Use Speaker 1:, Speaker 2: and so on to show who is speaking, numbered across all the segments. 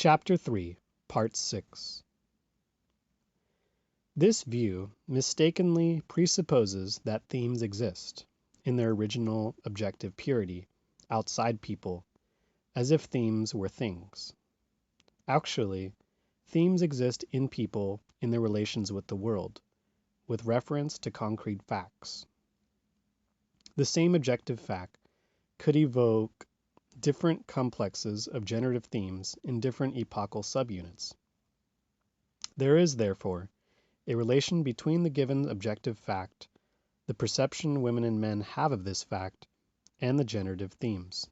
Speaker 1: Chapter 3, Part 6. This view mistakenly presupposes that themes exist, in their original objective purity, outside people, as if themes were things. Actually, themes exist in people in their relations with the world, with reference to concrete facts. The same objective fact could evoke different complexes of generative themes in different epochal subunits. There is, therefore, a relation between the given objective fact, the perception women and men have of this fact, and the generative themes.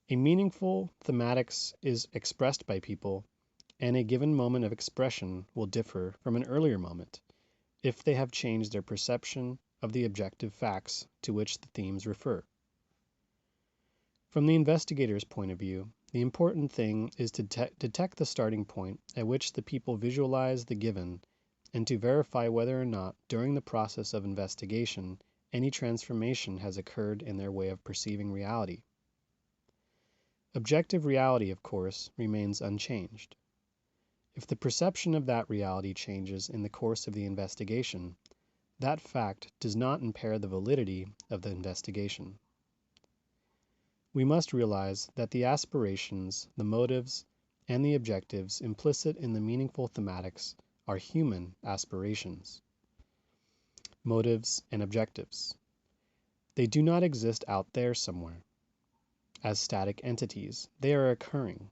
Speaker 1: A meaningful thematics is expressed by people, and a given moment of expression will differ from an earlier moment if they have changed their perception of the objective facts to which the themes refer. From the investigator's point of view, the important thing is to detect the starting point at which the people visualize the given and to verify whether or not during the process of investigation any transformation has occurred in their way of perceiving reality. Objective reality, of course, remains unchanged. If the perception of that reality changes in the course of the investigation, that fact does not impair the validity of the investigation. We must realize that the aspirations, the motives, and the objectives implicit in the meaningful thematics are human aspirations, motives, and objectives. They do not exist out there somewhere as static entities. They are occurring.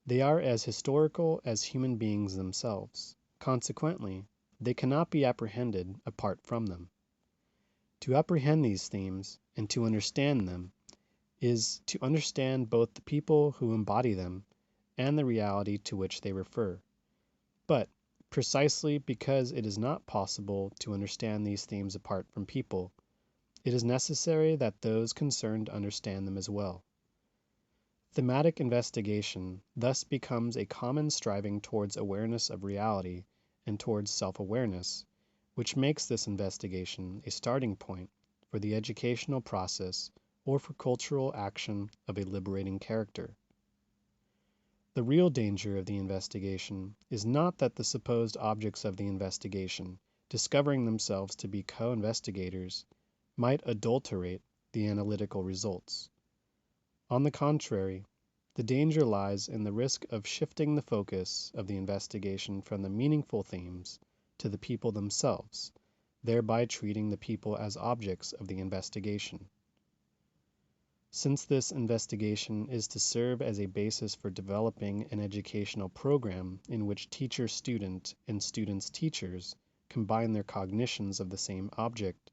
Speaker 1: They are as historical as human beings themselves. Consequently, they cannot be apprehended apart from them. To apprehend these themes and to understand them is to understand both the people who embody them and the reality to which they refer. But, precisely because it is not possible to understand these themes apart from people, it is necessary that those concerned understand them as well. Thematic investigation thus becomes a common striving towards awareness of reality and towards self-awareness, which makes this investigation a starting point for the educational process or for cultural action of a liberating character. The real danger of the investigation is not that the supposed objects of the investigation, discovering themselves to be co-investigators, might adulterate the analytical results. On the contrary, the danger lies in the risk of shifting the focus of the investigation from the meaningful themes to the people themselves, thereby treating the people as objects of the investigation. Since this investigation is to serve as a basis for developing an educational program in which teacher-student and students-teachers combine their cognitions of the same object,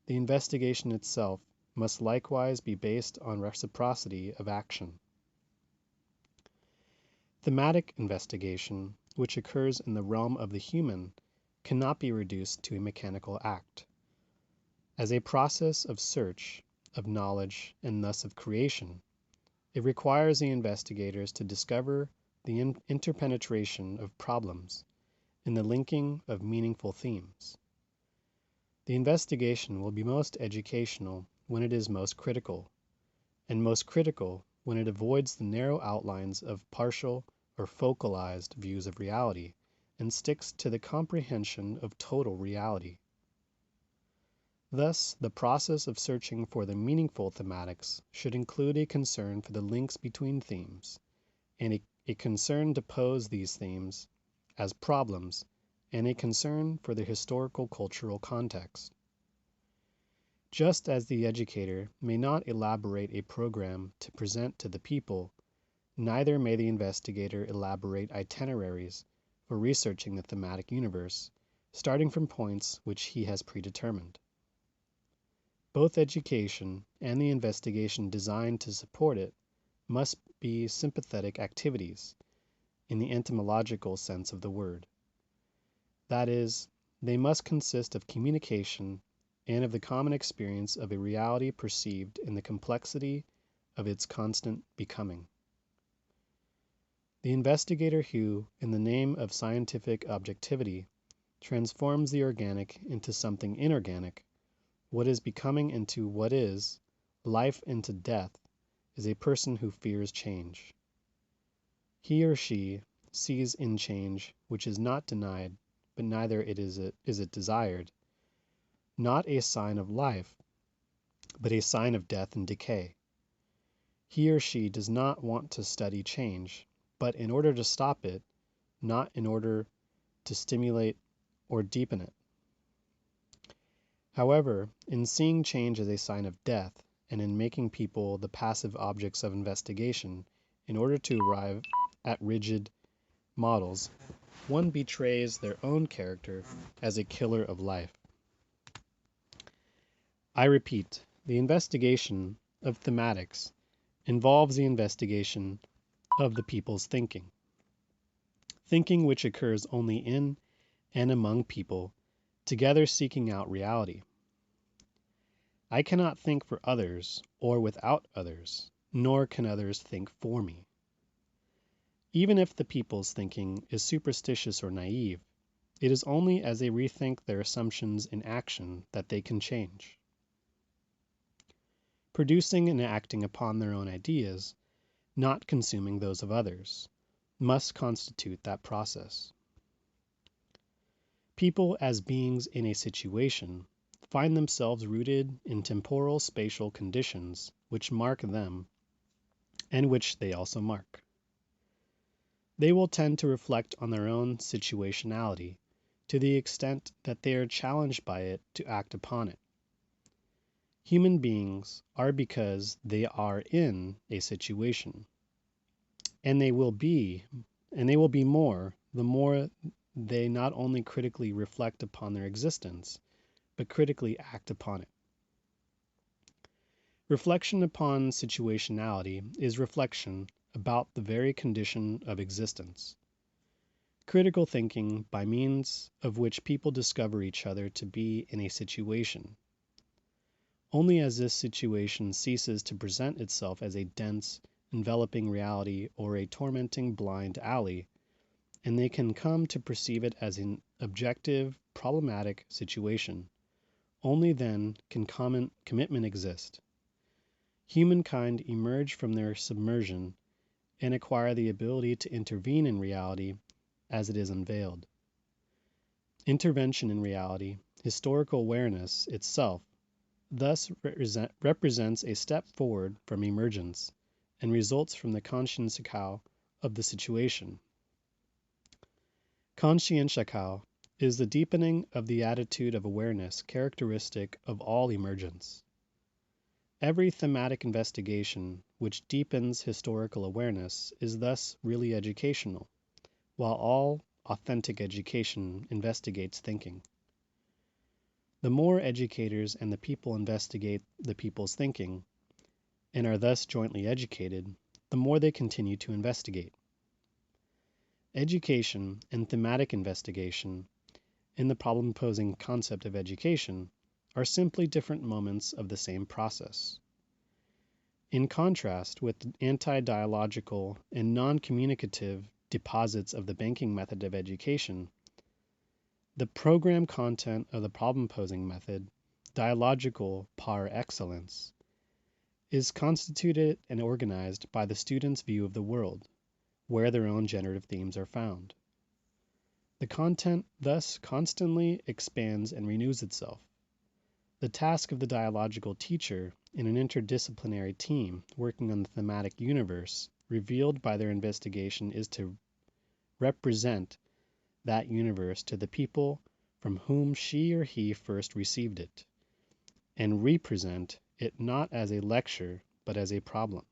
Speaker 1: the investigation itself must likewise be based on reciprocity of action. Thematic investigation, which occurs in the realm of the human, cannot be reduced to a mechanical act. As a process of search, of knowledge, and thus of creation, it requires the investigators to discover the interpenetration of problems in the linking of meaningful themes. The investigation will be most educational when it is most critical, and most critical when it avoids the narrow outlines of partial or focalized views of reality and sticks to the comprehension of total reality. Thus, the process of searching for the meaningful thematics should include a concern for the links between themes, and a concern to pose these themes as problems, and a concern for the historical cultural context. Just as the educator may not elaborate a program to present to the people, neither may the investigator elaborate itineraries for researching the thematic universe, starting from points which he has predetermined. Both education and the investigation designed to support it must be sympathetic activities, in the etymological sense of the word. That is, they must consist of communication and of the common experience of a reality perceived in the complexity of its constant becoming. The investigator who, in the name of scientific objectivity, transforms the organic into something inorganic, what is becoming into what is, life into death, is a person who fears change. He or she sees in change which is not denied, but neither is it desired, not a sign of life, but a sign of death and decay. He or she does not want to study change, but in order to stop it, not in order to stimulate or deepen it. However, in seeing change as a sign of death, and in making people the passive objects of investigation in order to arrive at rigid models, one betrays their own character as a killer of life. I repeat, the investigation of thematics involves the investigation of the people's thinking which occurs only in and among people, together seeking out reality. I cannot think for others or without others, nor can others think for me. Even if the people's thinking is superstitious or naive, it is only as they rethink their assumptions in action that they can change. Producing and acting upon their own ideas, not consuming those of others, must constitute that process. People, as beings in a situation, find themselves rooted in temporal spatial conditions which mark them and which they also mark. They will tend to reflect on their own situationality to the extent that they are challenged by it to act upon it. Human beings are because they are in a situation, and they will be more the more they not only critically reflect upon their existence, but critically act upon it. Reflection upon situationality is reflection about the very condition of existence. Critical thinking, by means of which people discover each other to be in a situation. Only as this situation ceases to present itself as a dense, enveloping reality or a tormenting blind alley, and they can come to perceive it as an objective, problematic situation, only then can commitment exist. Humankind emerge from their submersion and acquire the ability to intervene in reality as it is unveiled. Intervention in reality, historical awareness itself, thus represents a step forward from emergence and results from the consciential of the situation. Consciential is the deepening of the attitude of awareness characteristic of all emergence. Every thematic investigation which deepens historical awareness is thus really educational, while all authentic education investigates thinking. The more educators and the people investigate the people's thinking, and are thus jointly educated, the more they continue to investigate. Education and thematic investigation, in the problem-posing concept of education, are simply different moments of the same process. In contrast with the anti-dialogical and non-communicative deposits of the banking method of education, the program content of the problem-posing method, dialogical par excellence, is constituted and organized by the student's view of the world, where their own generative themes are found. The content thus constantly expands and renews itself. The task of the dialogical teacher in an interdisciplinary team working on the thematic universe revealed by their investigation is to represent that universe to the people from whom she or he first received it, and represent it not as a lecture but as a problem.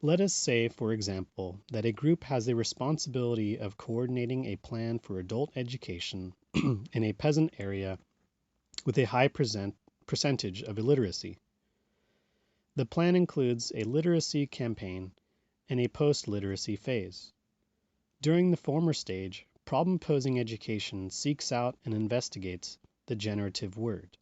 Speaker 1: Let us say, for example, that a group has the responsibility of coordinating a plan for adult education in a peasant area with a high percentage of illiteracy. The plan includes a literacy campaign and a post-literacy phase. During the former stage, problem-posing education seeks out and investigates the generative word.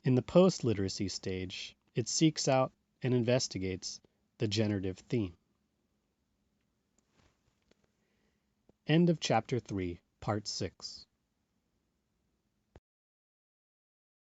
Speaker 1: In the post-literacy stage, it seeks out and investigates the generative theme. End of Chapter 3, Part 6.